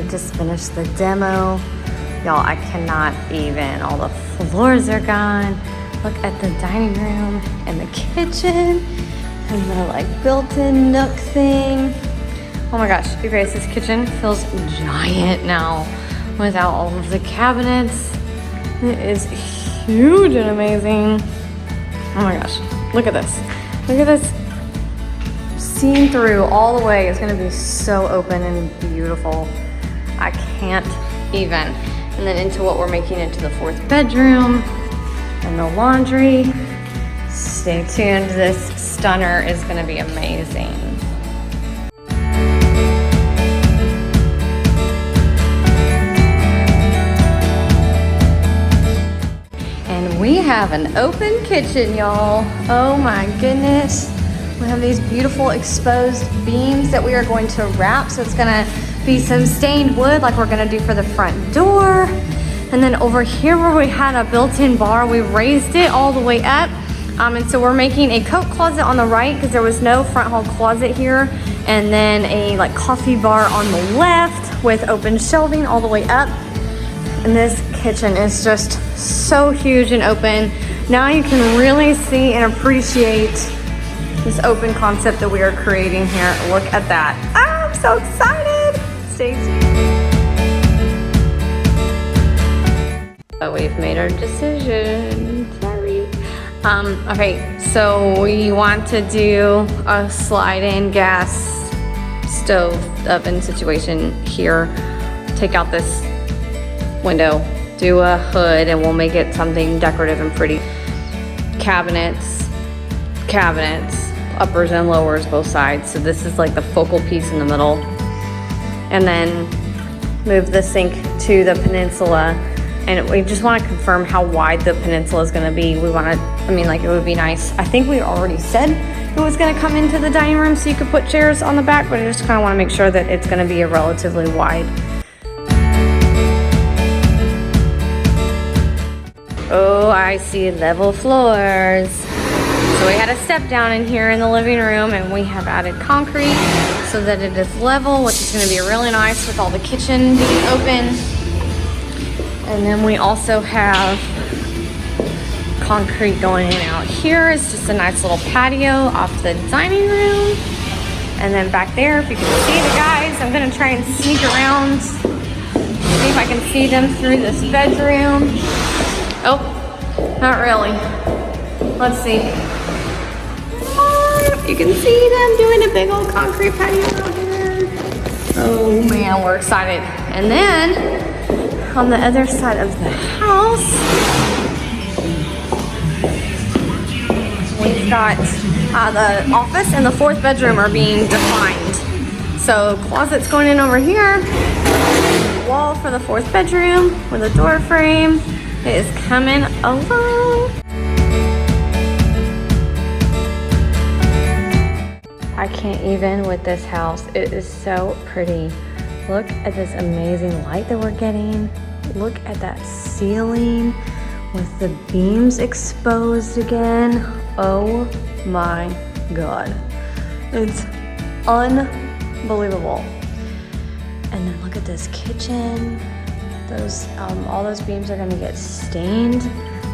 just finished the demo. Y'all, I cannot even. All the floors are gone. Look at the dining room and the kitchen and the like built-in nook thing. Oh my gosh, you guys, this kitchen feels giant now without all of the cabinets. It is huge and amazing. Oh my gosh, look at this. Look at this. Seen through all the way. It's gonna be so open and beautiful. I can't even. And then into what we're making into the fourth bedroom and the laundry. Stay tuned. This stunner is gonna be amazing. And we have an open kitchen, y'all. Oh my goodness. We have these beautiful exposed beams that we are going to wrap. So it's gonna be some stained wood like we're gonna do for the front door. And then over here where we had a built-in bar, we raised it all the way up. And so we're making a coat closet on the right because there was no front hall closet here. And then a like coffee bar on the left with open shelving all the way up. And this kitchen is just so huge and open. Now you can really see and appreciate this open concept that we are creating here. Look at that. Ah, I'm so excited. Stay tuned. But we've made our decision. Sorry. Okay, so we want to do a slide-in gas stove oven situation here. Take out this window, do a hood, and we'll make it something decorative and pretty. Cabinets, uppers and lowers both sides. So this is like the focal piece in the middle. And then move the sink to the peninsula. And we just want to confirm how wide the peninsula is going to be. We want to, I mean, like, it would be nice. I think we already said it was going to come into the dining room so you could put chairs on the back, but I just kind of want to make sure that it's going to be a relatively wide. Oh, I see level floors. So we had a step down in here in the living room, and we have added concrete so that it is level, which is going to be really nice with all the kitchen being open. And then we also have concrete going in and out here. It's just a nice little patio off the dining room. And then back there, if you can see the guys, I'm going to try and sneak around, see if I can see them through this bedroom. Oh, not really. Let's see. You can see them doing a big old concrete patio out here. Oh man, we're excited. And then on the other side of the house, we've got the office and the fourth bedroom are being defined. So closet's going in over here. Wall for the fourth bedroom with a door frame. It is coming along. I can't even with this house. It is so pretty. Look at this amazing light that we're getting. Look at that ceiling with the beams exposed again. Oh my God. It's unbelievable. And then look at this kitchen. Those, all those beams are gonna get stained.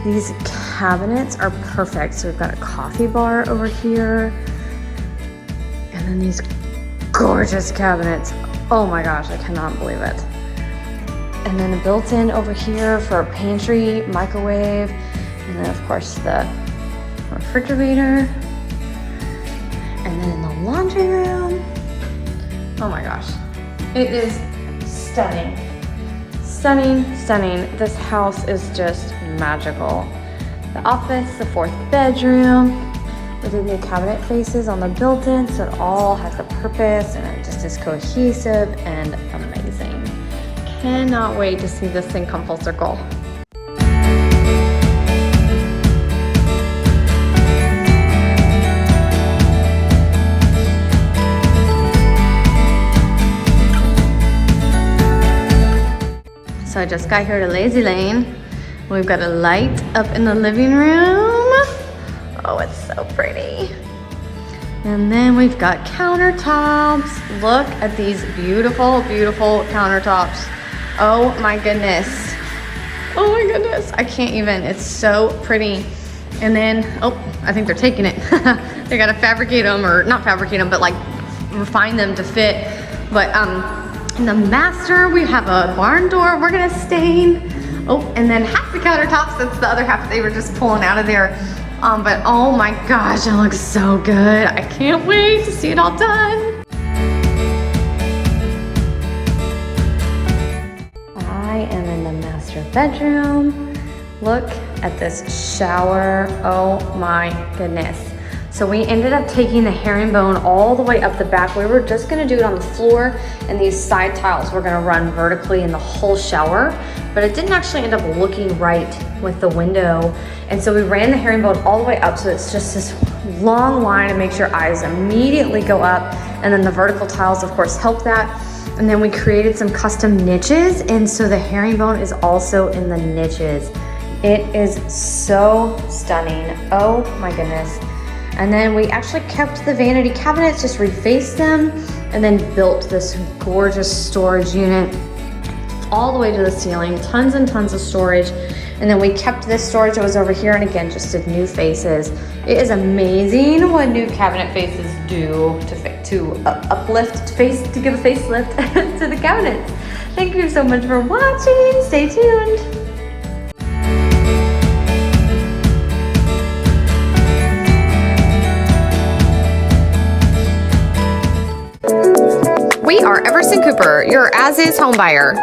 These cabinets are perfect. So we've got a coffee bar over here. And then these gorgeous cabinets. Oh my gosh, I cannot believe it. And then a built-in over here for a pantry, microwave, and then of course the refrigerator. And then in the laundry room, oh my gosh, it is stunning. Stunning, stunning. This house is just magical. The office, the fourth bedroom, with the new cabinet faces on the built-in, so it all has a purpose and it just is cohesive and amazing. Cannot wait to see this thing come full circle. So I just got here to Lazy Lane. We've got a light up in the living room. Oh, it's so pretty. And then we've got countertops. Look at these beautiful, beautiful countertops. Oh my goodness. Oh my goodness, I can't even, it's so pretty. And then, oh, I think they're taking it. They gotta fabricate them, or not fabricate them, but like refine them to fit. But in the master, we have a barn door we're gonna stain. Oh, and then half the countertops, that's the other half they were just pulling out of there. But oh my gosh, it looks so good. I can't wait to see it all done. I am in the master bedroom. Look at this shower, oh my goodness. So we ended up taking the herringbone all the way up the back. We were just gonna do it on the floor, and these side tiles were gonna run vertically in the whole shower, but it didn't actually end up looking right with the window. And so we ran the herringbone all the way up, so it's just this long line to make sure your eyes immediately go up, and then the vertical tiles of course help that. And then we created some custom niches, and so the herringbone is also in the niches. It is so stunning, oh my goodness. And then we actually kept the vanity cabinets, just refaced them, and then built this gorgeous storage unit all the way to the ceiling, tons and tons of storage. And then we kept this storage that was over here, and again, just did new faces. It is amazing what new cabinet faces do to uplift, to give a facelift to the cabinets. Thank you so much for watching, stay tuned. We are EverSan Cooper, your as-is home buyer.